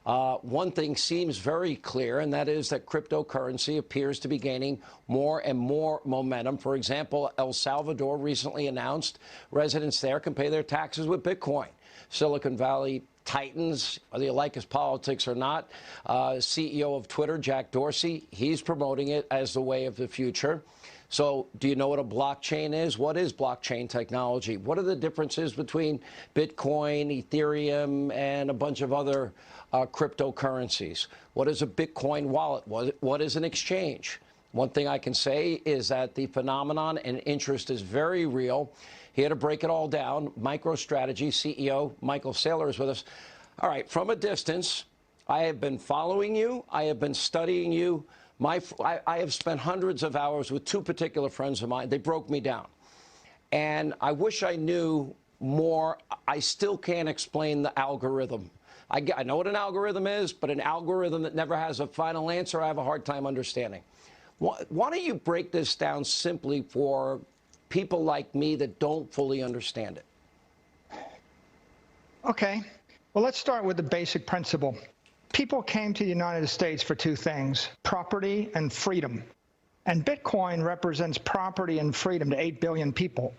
One thing seems very clear, and that is that cryptocurrency appears to be gaining more and more momentum. For example, El Salvador recently announced residents there can pay their taxes with Bitcoin. Silicon Valley titans, whether you like his politics or not, CEO of Twitter, Jack Dorsey, he's promoting it as the way of the future. So do you know what a blockchain is? What is blockchain technology? What are the differences between Bitcoin, Ethereum, and a bunch of other cryptocurrencies? What is a Bitcoin wallet? What is an exchange? One thing I can say is that the phenomenon and interest is very real. Here to break it all down, MicroStrategy CEO Michael Saylor is with us. All right, from a distance, I have been following you. I have been studying you. I have spent hundreds of hours with two particular friends of mine. They broke me down. And I wish I knew more. I still can't explain the algorithm. I know what an algorithm is, but an algorithm that never has a final answer, I have a hard time understanding. Why don't you break this down simply for people like me that don't fully understand it? Okay. Well, let's start with the basic principle. People came to the United States for two things, property and freedom. And Bitcoin represents property and freedom to 8 billion people.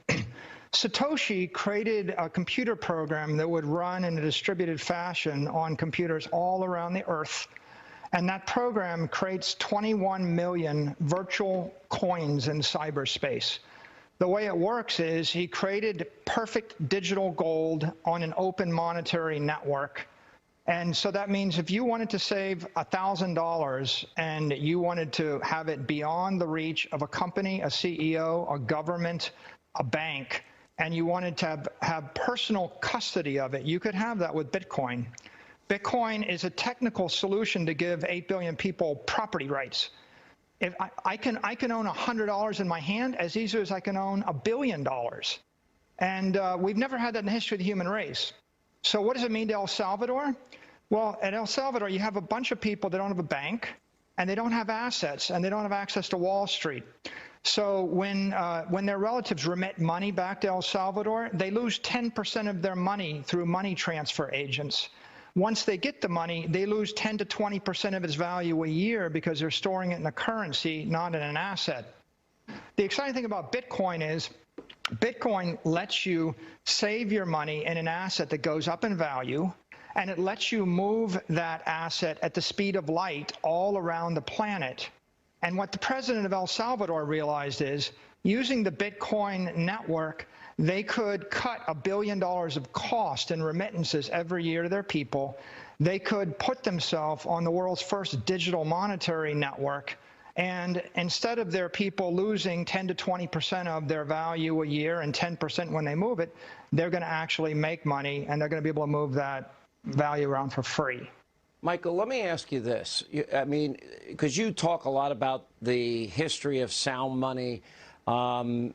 Satoshi created a computer program that would run in a distributed fashion on computers all around the earth. And that program creates 21 million virtual coins in cyberspace. The way it works is he created perfect digital gold on an open monetary network. And so that means if you wanted to save $1,000 and you wanted to have it beyond the reach of a company, a CEO, a government, a bank, and you wanted to have personal custody of it, you could have that with Bitcoin. Bitcoin is a technical solution to give 8 billion people property rights. If I can own $100 in my hand as easily as I can own $1 billion. And we've never had that in the history of the human race. So what does it mean to El Salvador? Well, at El Salvador, you have a bunch of people that don't have a bank, and they don't have assets, and they don't have access to Wall Street. So when their relatives remit money back to El Salvador, they lose 10% of their money through money transfer agents. Once they get the money, they lose 10 to 20% of its value a year because they're storing it in a currency, not in an asset. The exciting thing about Bitcoin is Bitcoin lets you save your money in an asset that goes up in value, and it lets you move that asset at the speed of light all around the planet. And what the president of El Salvador realized is, using the Bitcoin network, they could cut $1 billion of cost in remittances every year to their people. They could put themselves on the world's first digital monetary network. And instead of their people losing 10 to 20% of their value a year and 10% when they move it, they're going to actually make money, and they're going to be able to move that value around for free. Michael, let me ask you this. I mean, because you talk a lot about the history of sound money and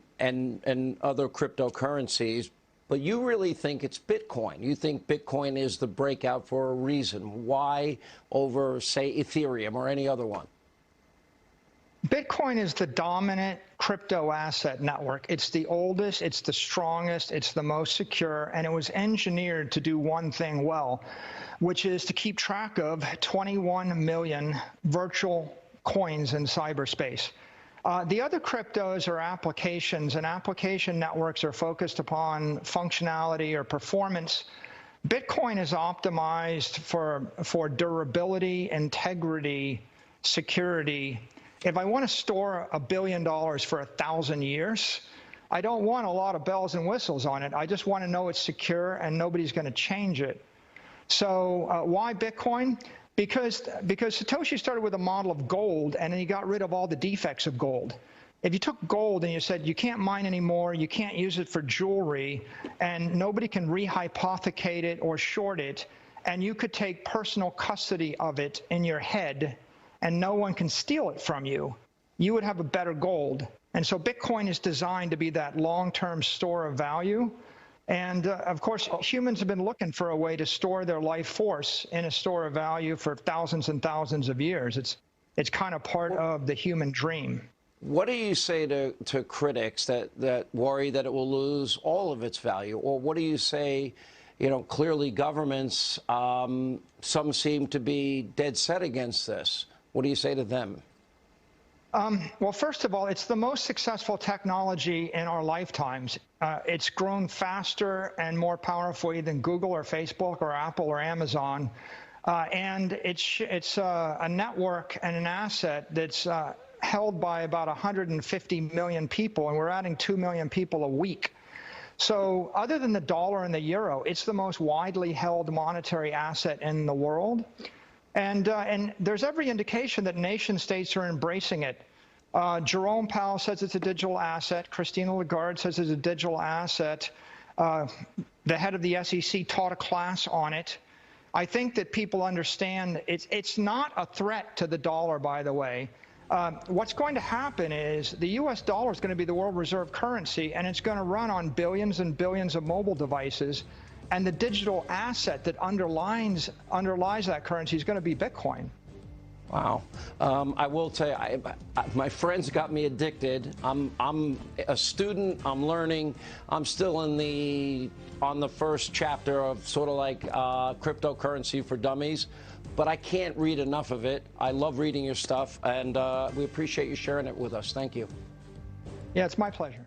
other cryptocurrencies, but you really think it's Bitcoin. You think Bitcoin is the breakout for a reason. Why over, say, Ethereum or any other one? Bitcoin is the dominant crypto asset network. It's the oldest, it's the strongest, it's the most secure, and it was engineered to do one thing well, which is to keep track of 21 million virtual coins in cyberspace. The other cryptos are applications, and application networks are focused upon functionality or performance. Bitcoin is optimized for durability, integrity, security. If I want to store $1 billion for 1,000 years, I don't want a lot of bells and whistles on it. I just want to know it's secure and nobody's going to change it. So why Bitcoin? Because Satoshi started with a model of gold, and then he got rid of all the defects of gold. If you took gold and you said you can't mine anymore, you can't use it for jewelry, and nobody can rehypothecate it or short it, and you could take personal custody of it in your head, and no one can steal it from you, you would have a better gold. And so Bitcoin is designed to be that long-term store of value. And of course, humans have been looking for a way to store their life force in a store of value for thousands and thousands of years. It's kind of part of the human dream. What do you say to critics that worry that it will lose all of its value? Or what do you say clearly governments, some seem to be dead set against this. What do you say to them? Well, first of all, it's the most successful technology in our lifetimes. It's grown faster and more powerfully than Google or Facebook or Apple or Amazon. And it's a network and an asset that's held by about 150 million people, and we're adding 2 million people a week. So other than the dollar and the euro, it's the most widely held monetary asset in the world. And there's every indication that nation states are embracing it. Jerome Powell says it's a digital asset. Christine Lagarde says it's a digital asset. The head of the SEC taught a class on it. I think that people understand it's not a threat to the dollar, by the way. What's going to happen is the U.S. dollar is going to be the world reserve currency, and it's going to run on billions and billions of mobile devices. And the digital asset that underlies that currency is going to be Bitcoin. Wow. I will tell you, my friends got me addicted. I'm a student. I'm learning. I'm still on the first chapter of sort of like cryptocurrency for dummies, but I can't read enough of it. I love reading your stuff, and we appreciate you sharing it with us. Thank you. Yeah, it's my pleasure.